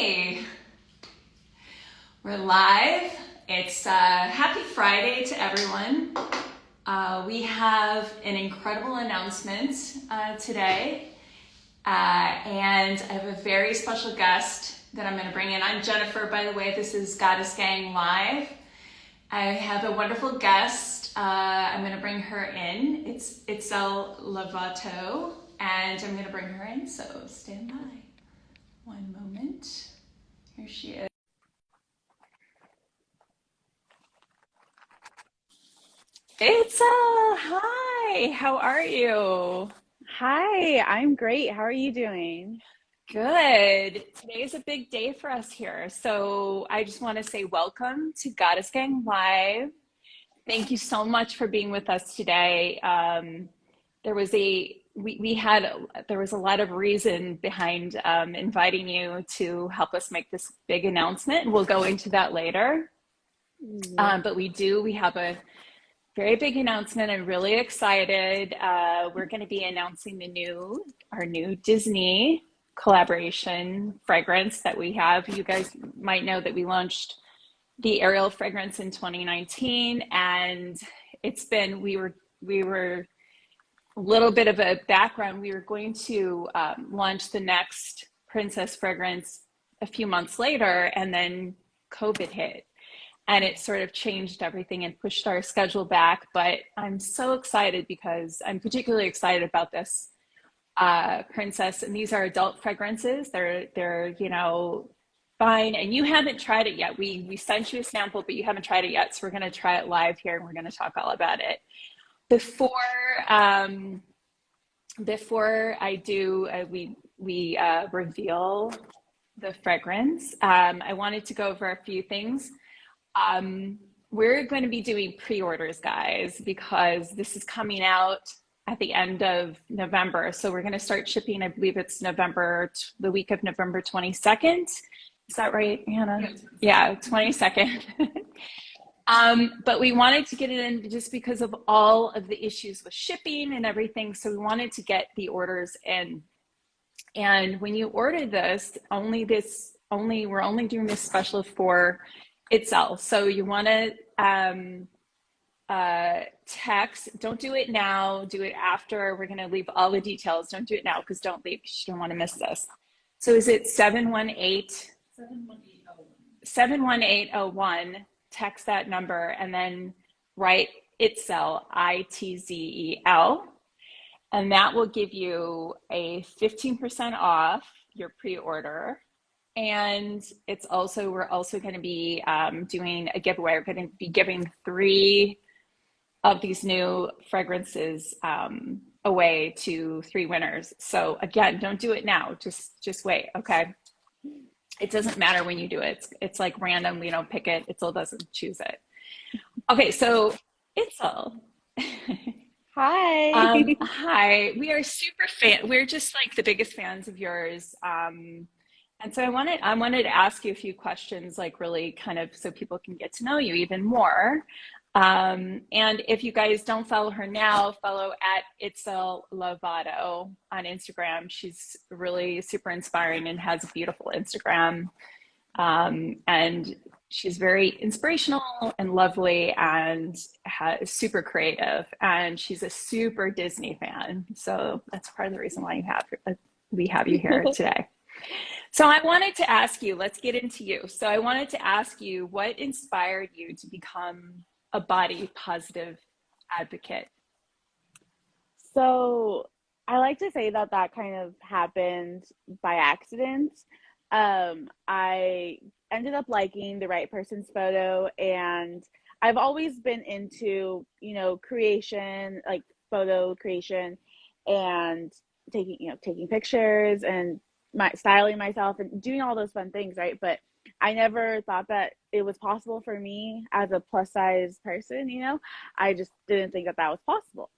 Hey, we're live. It's happy Friday to everyone. We have an incredible announcement today, and I have a very special guest that I'm going to bring in. I'm Jennifer, by the way. This is Goddess Gang Live. I have a wonderful guest. I'm going to bring her in. It's Itzel Lovato, and I'm going to bring her in, so stand by. One moment. Here she is. Itzel, hi. How are you? Hi, I'm great. How are you doing? Good. Today is a big day for us here. So I just want to say welcome to Goddess Gang Live. Thank you so much for being with us today. There was a there was a lot of reason behind inviting you to help us make this big announcement. We'll go into that later. Yeah. But we have a very big announcement. I'm really excited. We're going to be announcing our new Disney collaboration fragrance that we have. You guys might know that we launched the Ariel fragrance in 2019, and we were a little bit of a background. We were going to launch the next princess fragrance a few months later, and then COVID hit. And it sort of changed everything and pushed our schedule back. But I'm so excited because I'm particularly excited about this princess. And these are adult fragrances. They're fine. And you haven't tried it yet. We sent you a sample, but you haven't tried it yet. So we're going to try it live here, and we're going to talk all about it. Before I do, we reveal the fragrance. I wanted to go over a few things. We're going to be doing pre-orders, guys, because this is coming out at the end of November. So we're going to start shipping, I believe it's the week of November 22nd. Is that right, Hannah? Yeah, 22nd. But we wanted to get it in just because of all of the issues with shipping and everything. So we wanted to get the orders in. And when you order this, we're only doing this special for Itzel. So you want to text. Don't do it now. Do it after. We're going to leave all the details. Don't do it now because don't leave because you don't want to miss this. So is it 71801? Text that number and then write Itzel, Itzel, and that will give you a 15% off your pre-order. And we're also going to be doing a giveaway. We're going to be giving 3 of these new fragrances away to 3 winners. So again, don't do it now. Just wait. Okay. It doesn't matter when you do it. It's like random. We don't pick it. Itzel doesn't choose it. Okay. So Itzel. Hi. Hi. We are super fan. We're just like the biggest fans of yours. And so I wanted to ask you a few questions, like really kind of so people can get to know you even more. And if you guys don't follow her now, follow at Itzel Lovato on Instagram. She's really super inspiring and has a beautiful Instagram. And she's very inspirational and lovely and super creative. And she's a super Disney fan. So that's part of the reason why we have you here today. So I wanted to ask you, let's get into you. So I wanted to ask you, what inspired you to become a body positive advocate? So I like to say that kind of happened by accident. I ended up liking the right person's photo, and I've always been into, creation, like photo creation and taking pictures and styling myself and doing all those fun things, right? But I never thought that it was possible for me as a plus size person, I just didn't think that was possible.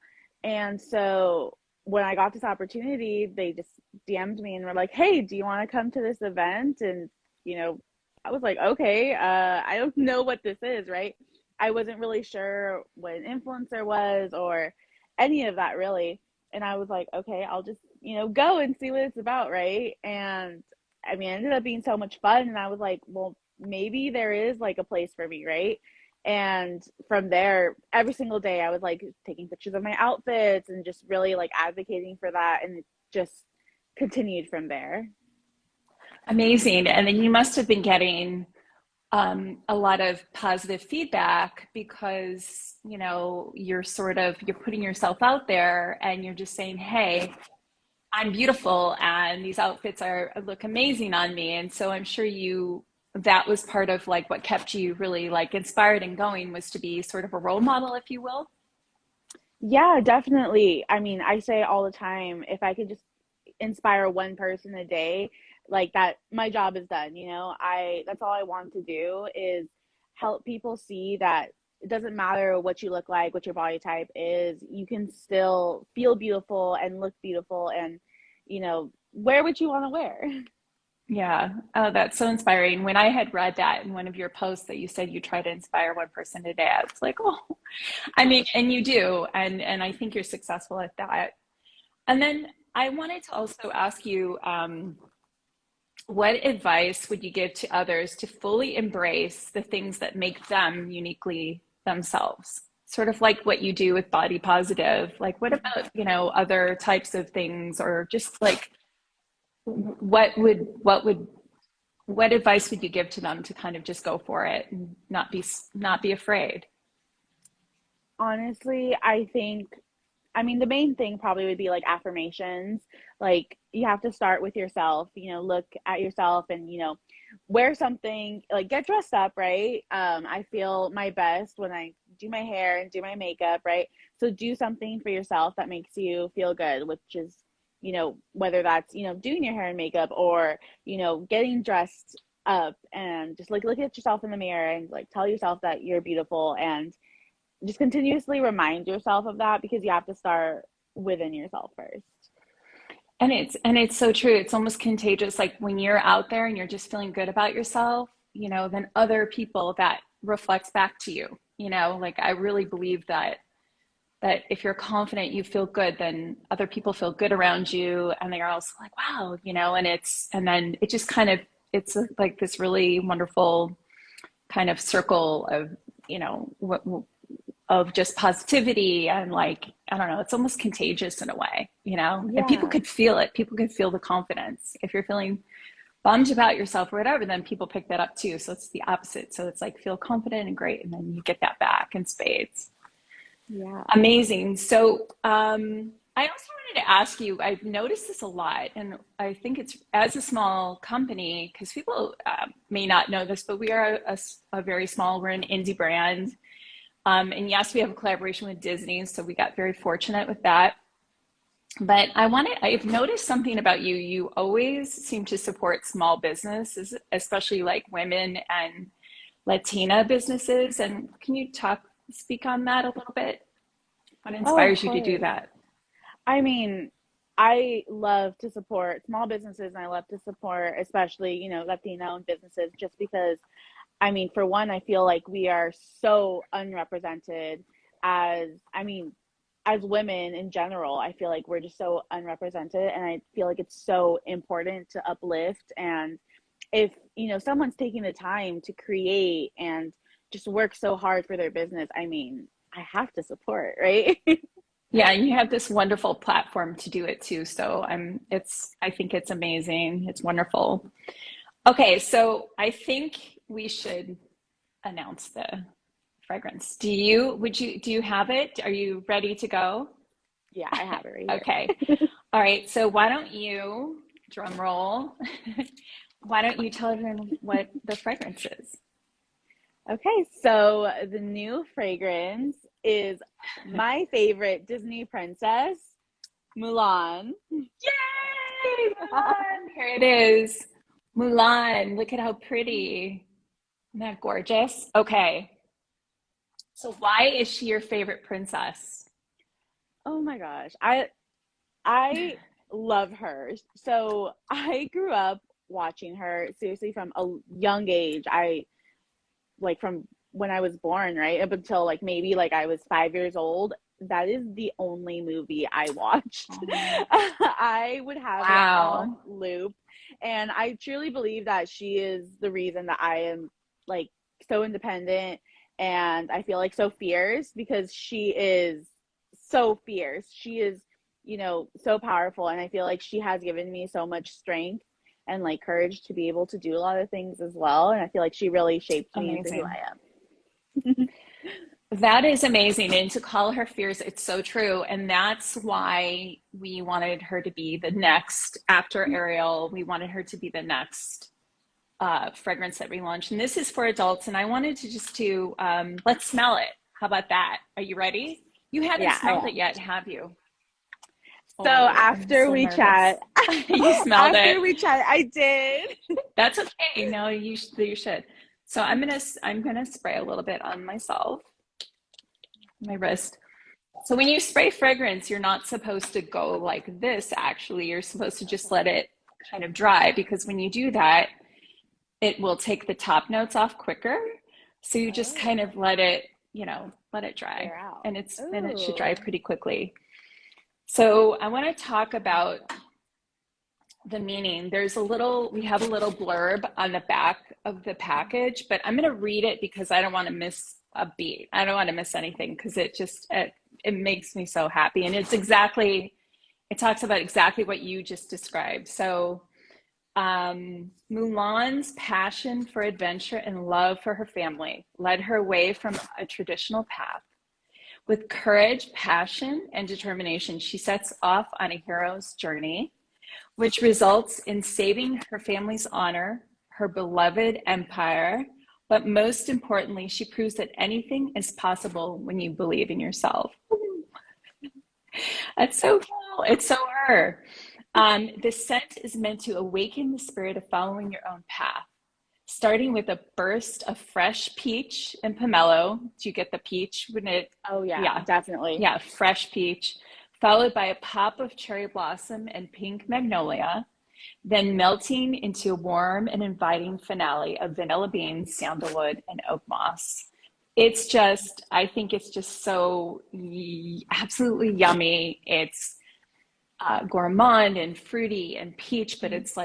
And so when I got this opportunity, they just DM'd me and were like, "Hey, do you want to come to this event?" And, I was like, okay, I don't know what this is, right? I wasn't really sure what an influencer was or any of that really. And I was like, okay, I'll just, go and see what it's about, right? And I mean, it ended up being so much fun. And I was like, well, maybe there is like a place for me, right? And from there, every single day, I was like taking pictures of my outfits and just really like advocating for that. And it just continued from there. Amazing. And then you must have been getting a lot of positive feedback because, you know, you're putting yourself out there and you're just saying, hey, I'm beautiful and these outfits are look amazing on me. And so I'm sure that was part of like what kept you really like inspired and going, was to be sort of a role model, if you will. Yeah, definitely. I mean, I say all the time, if I could just inspire one person a day, like that, my job is done. That's all I want to do is help people see that it doesn't matter what you look like, what your body type is, you can still feel beautiful and look beautiful and, wear what you want to wear. Yeah. Oh, that's so inspiring. When I had read that in one of your posts that you said you try to inspire one person a day, I was like, oh, I mean, and you do, and I think you're successful at that. And then I wanted to also ask you, what advice would you give to others to fully embrace the things that make them uniquely themselves? Sort of like what you do with Body Positive. Like, what about, other types of things, or just like what advice would you give to them to kind of just go for it and not be afraid? Honestly, I mean, the main thing probably would be like affirmations. Like, you have to start with yourself, look at yourself and, wear something, like get dressed up, right? I feel my best when I do my hair and do my makeup, right? So do something for yourself that makes you feel good, which is, whether that's, doing your hair and makeup or, getting dressed up and just like look at yourself in the mirror and like tell yourself that you're beautiful and just continuously remind yourself of that because you have to start within yourself first. And it's so true. It's almost contagious. Like when you're out there and you're just feeling good about yourself, then other people, that reflects back to you. Like I really believe that if you're confident, you feel good, then other people feel good around you, and they're also like, wow, and then it just kind of, it's like this really wonderful kind of circle of, you know, what, of just positivity, and like, I don't know, it's almost contagious in a way, and people Yeah. could feel it. People could feel the confidence. If you're feeling bummed about yourself or whatever, then people pick that up too. So it's the opposite. So it's like, feel confident and great. And then you get that back in spades. Yeah. Amazing. So I also wanted to ask you, I've noticed this a lot, and I think it's as a small company, because people may not know this, but we are a very small, we're an indie brand. And yes, we have a collaboration with Disney, so we got very fortunate with that. But I've noticed something about you. You always seem to support small businesses, especially like women and Latina businesses. And can you speak on that a little bit? What Oh, of inspires you to do course. that? I mean, I love to support small businesses and I love to support especially, Latino businesses just because I mean, for one, I feel like we are so unrepresented as, I mean, as women in general. I feel like we're just so unrepresented, and I feel like it's so important to uplift. And if, someone's taking the time to create and just work so hard for their business, I mean, I have to support, right? Yeah, and you have this wonderful platform to do it too. So I think it's amazing. It's wonderful. Okay, so I think we should announce the fragrance. Do you have it? Are you ready to go? Yeah, I have it right Okay. here. All right. So why don't you, drum roll, why don't you tell everyone what the fragrance is? Okay, so the new fragrance is my favorite Disney princess, Mulan. Yay! Mulan! Here it is. Mulan. Look at how pretty. Isn't that gorgeous? Okay. So why is she your favorite princess? Oh my gosh. I love her. So I grew up watching her seriously from a young age. I like from when I was born, right? Up until like maybe like I was 5 years old. That is the only movie I watched. Oh, I would have it on wow. loop. And I truly believe that she is the reason that I am like so independent, and I feel like so fierce, because she is so fierce. She is, so powerful. And I feel like she has given me so much strength and like courage to be able to do a lot of things as well. And I feel like she really shaped me into who Amazing. I am. That is amazing. And to call her fierce, it's so true. And that's why we wanted her to be the next, after Ariel, we wanted her to be the next fragrance that we launched. And this is for adults. And I wanted to just do, let's smell it. How about that? Are you ready? You haven't Yeah, I smelled it am. yet, have you? So Oh, I'm after so we chat, nervous. You smelled it. after we chat, I did. That's okay. No, you should. So I'm gonna spray a little bit on myself, my wrist. So when you spray fragrance, you're not supposed to go like this, actually. You're supposed to just let it kind of dry, because when you do that, it will take the top notes off quicker. So you just kind Oh, of let it, let it dry. air out. And it should dry Ooh. pretty quickly. So I want to talk about the meaning. We have a little blurb on the back of the package, but I'm going to read it because I don't want to miss a beat. I don't want to miss anything, because it makes me so happy. And it talks about exactly what you just described. So, Mulan's passion for adventure and love for her family led her away from a traditional path. With courage, passion, and determination, she sets off on a hero's journey, which results in saving her family's honor, her beloved empire, but most importantly, she proves that anything is possible when you believe in yourself. That's so cool. It's so her. The scent is meant to awaken the spirit of following your own path, starting with a burst of fresh peach and pomelo. Do you get the peach when it, Oh yeah, yeah, definitely. yeah, fresh peach, followed by a pop of cherry blossom and pink magnolia, then melting into a warm and inviting finale of vanilla beans, sandalwood, and oak moss. I think it's just so absolutely yummy. It's gourmand and fruity and peach, but it's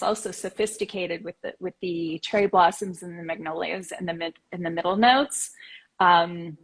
also sophisticated with the cherry blossoms and the magnolias and the middle notes. Um,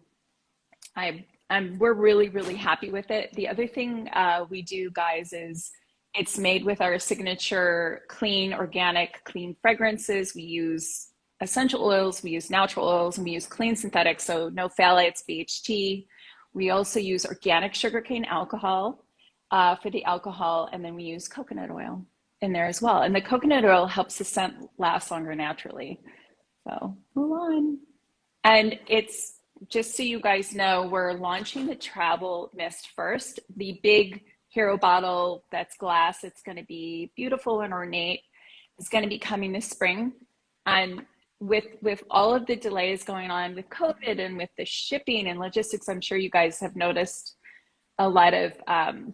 we're really, really happy with it. The other thing we do, guys, is it's made with our signature clean, organic, clean fragrances. We use essential oils, we use natural oils, and we use clean synthetics, so no phthalates, BHT. We also use organic sugarcane alcohol for the alcohol, and then we use coconut oil in there as well. And the coconut oil helps the scent last longer naturally. So, Mulan. And it's just so you guys know, we're launching the travel mist first. The big hero bottle that's glass, it's going to be beautiful and ornate. It's going to be coming this spring. And with all of the delays going on with COVID and with the shipping and logistics, I'm sure you guys have noticed a lot of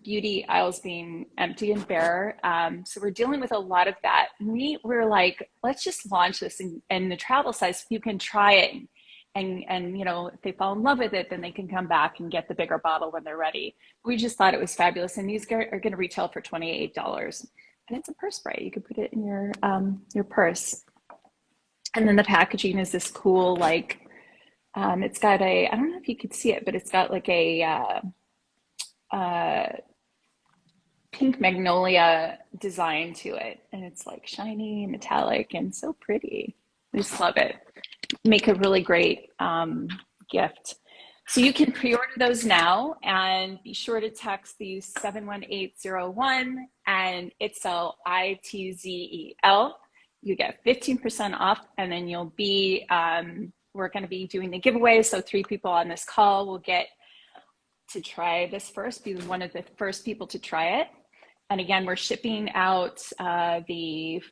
beauty aisles being empty and bare. So we're dealing with a lot of that. We're like, let's just launch this in the travel size so you can try it. And if they fall in love with it, then they can come back and get the bigger bottle when they're ready. We just thought it was fabulous. And these are going to retail for $28. And it's a purse spray. You can put it in your purse. And then the packaging is this cool, like, it's got I don't know if you could see it, but it's got like a uh, pink magnolia design to it. And it's like shiny, metallic, and so pretty. I just love it. Make a really great gift. So you can pre-order those now, and be sure to text the 71801 and Itzel, Itzel. You get 15% off, and then we're going to be doing the giveaway. So 3 people on this call will get to try this first, be one of the first people to try it. And again, we're shipping out starting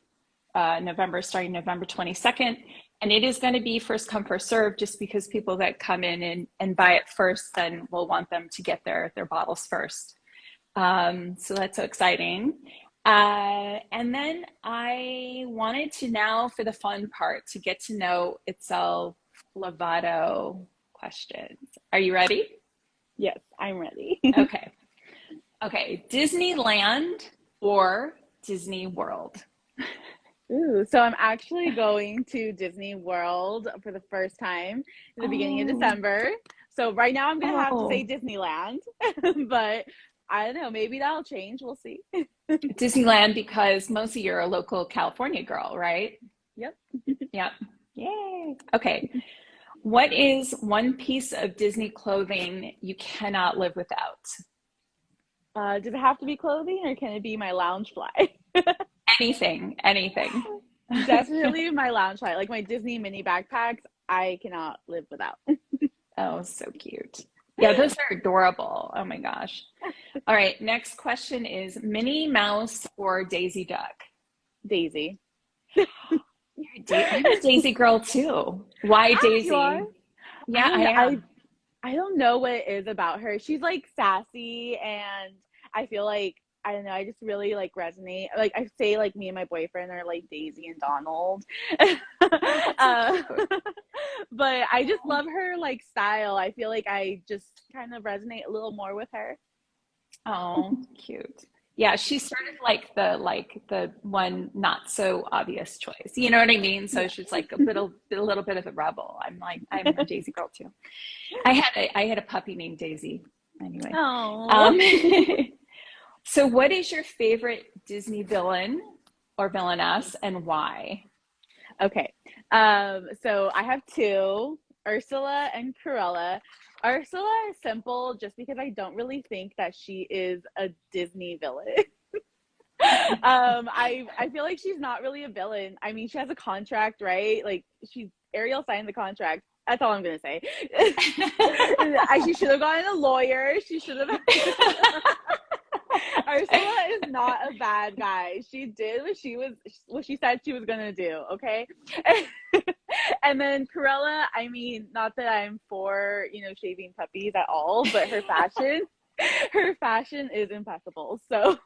November 22nd. And it is going to be first come, first serve, just because people that come in and buy it first, then we'll want them to get their bottles first. So that's so exciting. And then I wanted to now, for the fun part, to get to know Itzel Lovato questions. Are you ready? Yes, I'm ready. Okay. Okay. Disneyland or Disney World? Ooh, so I'm actually going to Disney World for the first time in the beginning of Oh, December. So right now I'm gonna have to say oh, Disneyland, but I don't know, maybe that'll change. We'll see. Disneyland because mostly you're a local California girl, right? Yep. Yep. Yay. Okay. What is one piece of Disney clothing you cannot live without? Does it have to be clothing or can it be my lounge fly? Anything, anything. Definitely my lounge fly. Like my Disney mini backpacks, I cannot live without. Oh, so cute. Yeah, those are adorable. Oh my gosh. All right, next question is Minnie Mouse or Daisy Duck? Daisy. I'm a Daisy girl too. Why Ah, you are? Daisy? I Yeah, I don't know. I am. I don't know what it is about her. She's like sassy and I feel like I don't know, I just really like resonate. Like I say like me and my boyfriend are like Daisy and Donald. Oh, that's so uh, cute. but I just love her like style. I feel like I just kind of resonate a little more with her. Oh, cute. Yeah, she's sort of like the one not so obvious choice. You know what I mean? So Yeah. she's like a little bit of a rebel. I'm a Daisy girl too. I had a puppy named Daisy. Anyway. Oh. Um, so what is your favorite Disney villain or villainess and why? Okay. So I have two, Ursula and Cruella. Ursula is simple just because I don't really think that she is a Disney villain. I feel like she's not really a villain. I mean, she has a contract, right? Like she Ariel signed the contract. That's all I'm gonna say. She should have gotten a lawyer. She should have. Ursula is not a bad guy. She did what she said she was gonna do. Okay. And then Cruella. I mean, not that I'm for shaving puppies at all, but her fashion is impeccable. So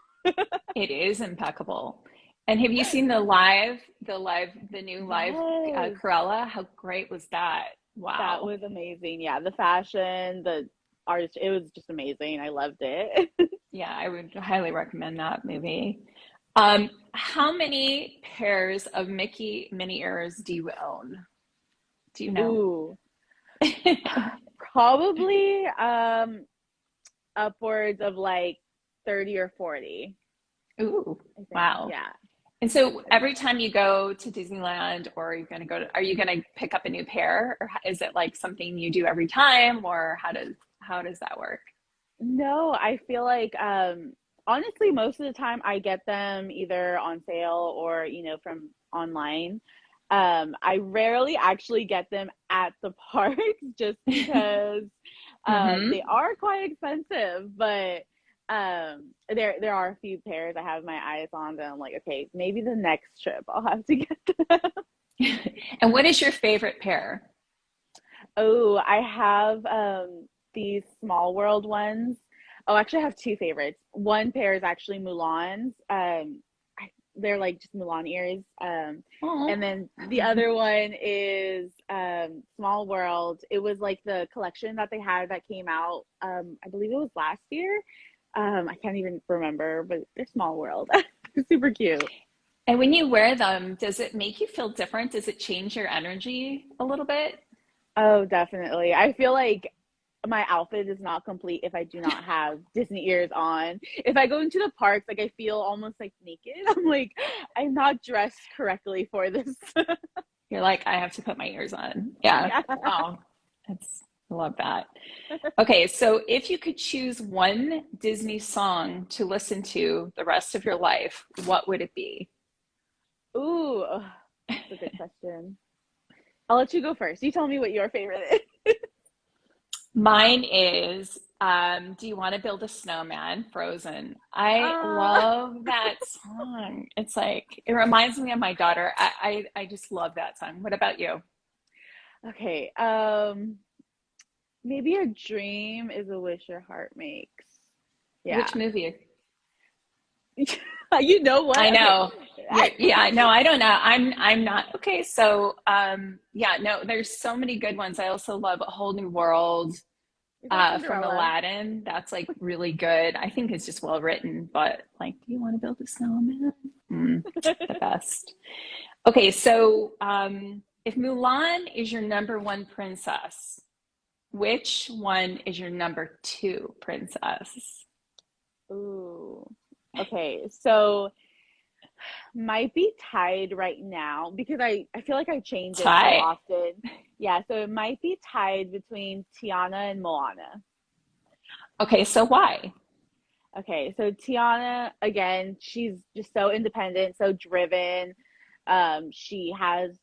It is impeccable. And have you seen the new live yes. Cruella? How great was that? That Wow. was amazing. Yeah, the fashion, the artist, it was just amazing. I loved it. Yeah, I would highly recommend that movie. How many pairs of Mickey mini ears do you own? Do you know? Ooh, probably upwards of like 30 or 40, Ooh, I think. wow. Yeah. And so every time you go to Disneyland or you're going to are you going to pick up a new pair or is it like something you do every time or how does that work? No, I feel like honestly most of the time I get them either on sale or, from online. I rarely actually get them at the parks just because they Mm-hmm. are quite expensive, but there are a few pairs I have my eyes on that I'm like, okay, maybe the next trip I'll have to get them. And what is your favorite pair? Oh, I have these small world ones. Oh, actually, I have two favorites. One pair is actually Mulan's. They're like just Mulan ears. And Oh, then the other one is Small World. It was like the collection that they had that came out. I believe it was last year. I can't even remember, but they're Small World. Super cute. and when you wear them, does it make you feel different? Does it change your energy a little bit? Oh, definitely. I feel like my outfit is not complete if I do not have Disney ears on. If I go into the parks, like I feel almost like naked. I'm like, I'm not dressed correctly for this. You're like, I have to put my ears on. Yeah. Yeah. Oh, that's, I love that. Okay, so if you could choose one Disney song to listen to the rest of your life, what would it be? Ooh, that's a good question. I'll let you go first. You tell me what your favorite is. Mine is Do You Want to Build a Snowman? Frozen. I Uh, love that song. It's like, it reminds me of my daughter. I just love that song. What about you? okay. Maybe a dream is a wish your heart makes. Which Yeah. movie? You know I what? Okay. know. Yeah, no, I don't know. I'm not. Okay, so yeah, no, there's so many good ones. I also love A Whole New World Is that from Cinderella? Aladdin. That's like really good. I think it's just well written, but like, do you want to build a snowman? The best. Okay, so if Mulan is your number one princess, which one is your number two princess? Ooh. Okay, so might be tied right now because I feel like I change it so Tie. often. Yeah, so it might be tied between Tiana and Moana. Okay, so why? Okay, so Tiana, again, she's just so independent, so driven. She has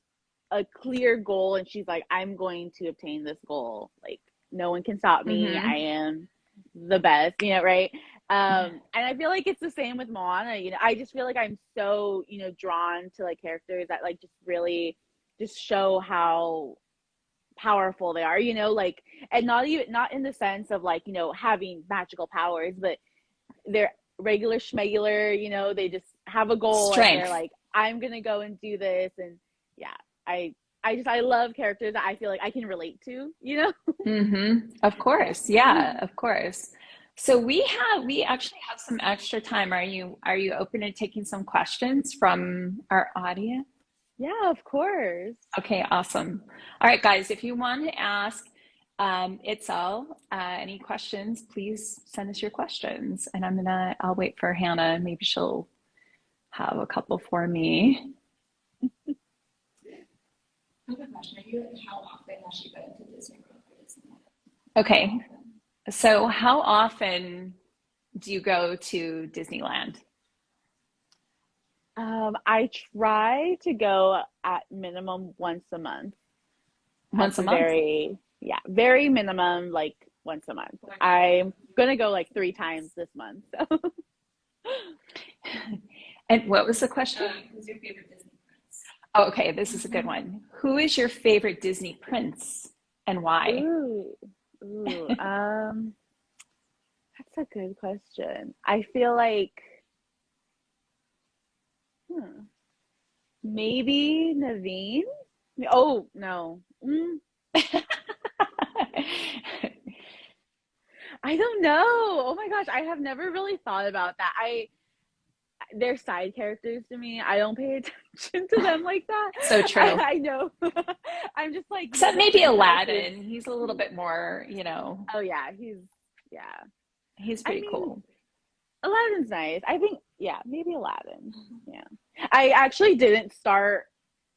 a clear goal and she's like, I'm going to obtain this goal. Like, no one can stop me. I Mm-hmm. am the best, right? And I feel like it's the same with Moana. I just feel like I'm so, drawn to like characters that like just really just show how powerful they are, like, and not in the sense of like, having magical powers, but they're regular schmegular, they just have a goal and they're Strength. like, I'm gonna go and do this. And yeah, I I love characters that I feel like I can relate to. Mm-hmm. Of Yeah. course. Yeah, of course. So we actually have some extra time. Are you open to taking some questions from our audience? Yeah, of course. Okay, awesome. All right, guys, if you want to ask Itzel any questions, please send us your questions. And I'll wait for Hannah. Maybe she'll have a couple for me. I have a question. Are you like how often has she been to Disney World or Disneyland? Okay, so how often do you go to Disneyland? I try to go at minimum once a month. Once That's a a month? very minimum, like once a month. I'm gonna go like 3 times this month. So. And what was the question? Who's your favorite Disney prince? Oh, okay, this is a good one. Who is your favorite Disney prince and why? Ooh, that's a good question. I feel like, hmm, maybe Naveen. Oh no, I don't know. Oh my gosh, I have never really thought about that. They're side characters to me. I don't pay attention to them like that. So true. I know. I'm just like, Except the maybe princess is. Aladdin. He's a little bit more, Oh yeah, yeah. he's I pretty mean, cool. Aladdin's nice. I think, yeah, maybe Aladdin. Yeah. I actually didn't start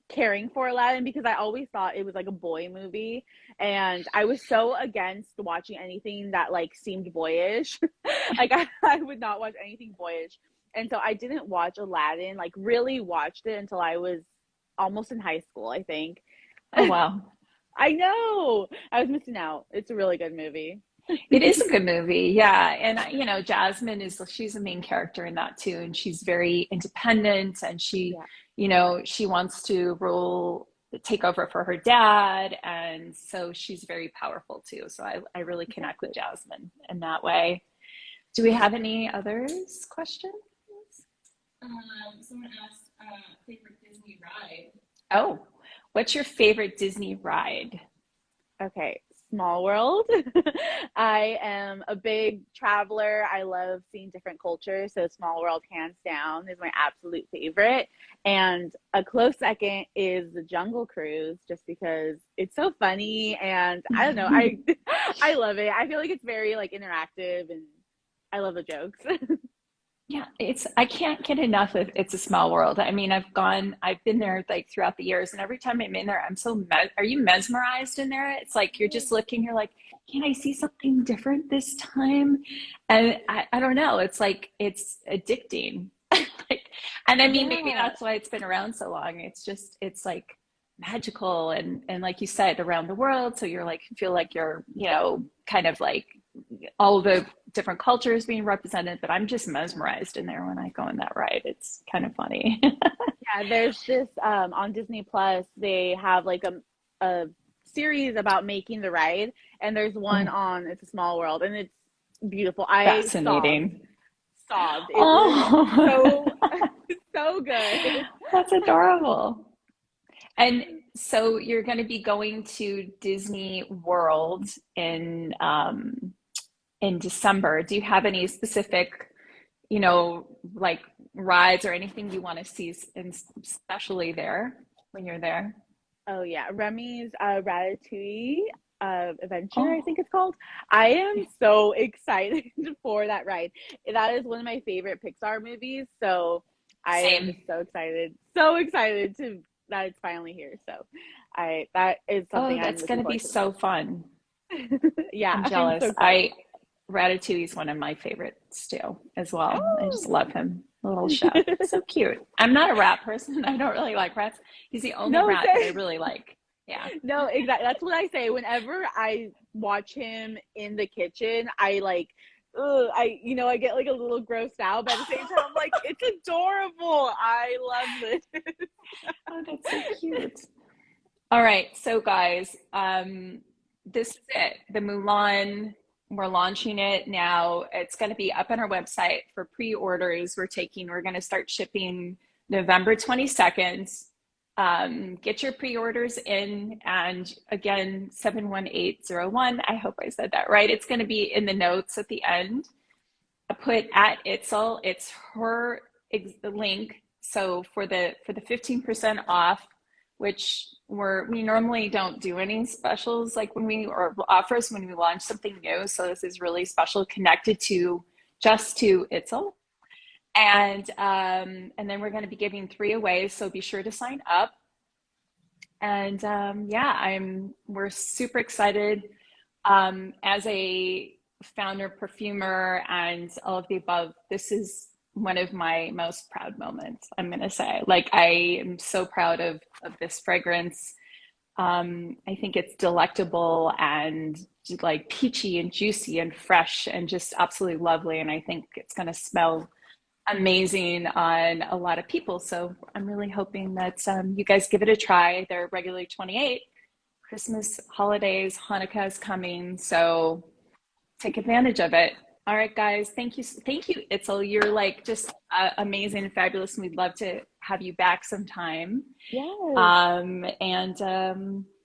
caring for Aladdin because I always thought it was like a boy movie, and I was so against watching anything that like seemed boyish. Like I would not watch anything boyish. And so I didn't watch Aladdin, like really watched it until I was almost in high school, I think. Oh, wow. I know. I was missing out. It's a really good movie. It is a good movie. Yeah. And, Jasmine she's a main character in that too. And she's very independent and Yeah. she wants to take over for her dad. And so she's very powerful too. So I really connect with Exactly. Jasmine in that way. Do we have any others questions? Someone asked favorite Disney ride. Oh, what's your favorite Disney ride? Okay, Small World. I am a big traveler. I love seeing different cultures. So, Small World, hands down, is my absolute favorite. And a close second is the Jungle Cruise, just because it's so funny. And I don't know, I love it. I feel like it's very like interactive, and I love the jokes. Yeah, I can't get enough of It's a Small World. I mean, I've been there like throughout the years, and every time I'm in there, are you mesmerized in there? It's like you're just looking, you're like, can I see something different this time? And I don't know, it's like it's addicting. Like, and I mean, maybe Yeah. that's why it's been around so long. It's like magical and like you said, around the world. So you're like, feel like you're, kind of like all the different cultures being represented, but I'm just mesmerized in there when I go on that ride. It's kind of funny. Yeah, there's this on Disney Plus, they have like a series about making the ride, and there's one Oh, on It's a Small World, and it's beautiful. I fascinating. sobbed. It was Oh, so so good. that's adorable. And so you're going to be going to Disney World in December. Do you have any specific, like rides or anything you want to see, especially there when you're there? Oh yeah, Remy's Ratatouille Adventure, I Oh, think it's called. I am so excited for that ride. That is one of my favorite Pixar movies, so I am same. just so excited to that it's finally here. So I that is Oh, something I'm that's going looking to be forward to so fun. the most. Yeah, I'm I'm so jealous. excited. Ratatouille is one of my favorites too, as well. I just Oh. love him, little chef. So cute. I'm not a rat person. I don't really like rats. He's the only No, rat that I say really like. Yeah. no, exactly. That's what I say. Whenever I watch him in the kitchen, I like, ugh, I get like a little grossed out, but at the same time, I'm like, it's adorable. I love this. Oh, that's so cute. All right, so guys, this is it. The Mulan, we're launching it now. It's going to be up on our website for pre-orders. We're going to start shipping November 22nd. Get your pre-orders in, and again, 71801. I hope I said that right. It's going to be in the notes at the end. I put at Itzel. It's her link. So for the 15% off, which we normally don't do any specials like or offers when we launch something new. So this is really special, connected to just to Itzel. And then we're going to be giving 3 away. So be sure to sign up. And yeah, we're super excited. As a founder, perfumer, and all of the above, this is one of my most proud moments, I'm gonna say. Like, I am so proud of this fragrance. I think it's delectable and like peachy and juicy and fresh and just absolutely lovely. And I think it's gonna smell amazing on a lot of people. So I'm really hoping that you guys give it a try. They're regularly 28. Christmas, holidays, Hanukkah is coming, so take advantage of it. All right, guys. Thank you, Itzel. You're like just amazing and fabulous, and we'd love to have you back sometime. Yes.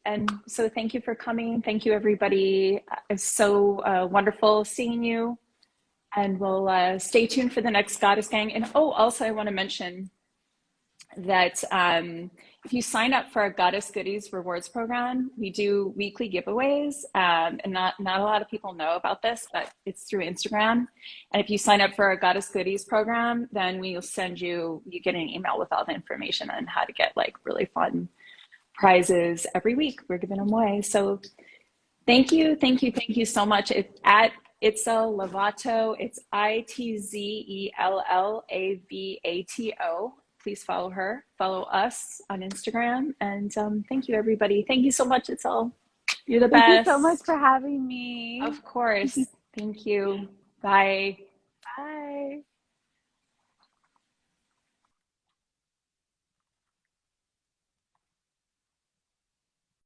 And so thank you for coming. Thank you, everybody. It's so wonderful seeing you. And we'll stay tuned for the next Goddess Gang. And oh, also I want to mention that if you sign up for our Goddess Goodies rewards program, we do weekly giveaways. And not a lot of people know about this, but it's through Instagram. And if you sign up for our Goddess Goodies program, then we will send you get an email with all the information on how to get like really fun prizes every week. We're giving them away. So thank you so much. It's at Itzel Lovato. It's ITZELLAVATO. Please follow her. Follow us on Instagram. And thank you, everybody. Thank you so much, Itzel. You're the Thank you so much best. for having me. Of course. Thank you. Bye.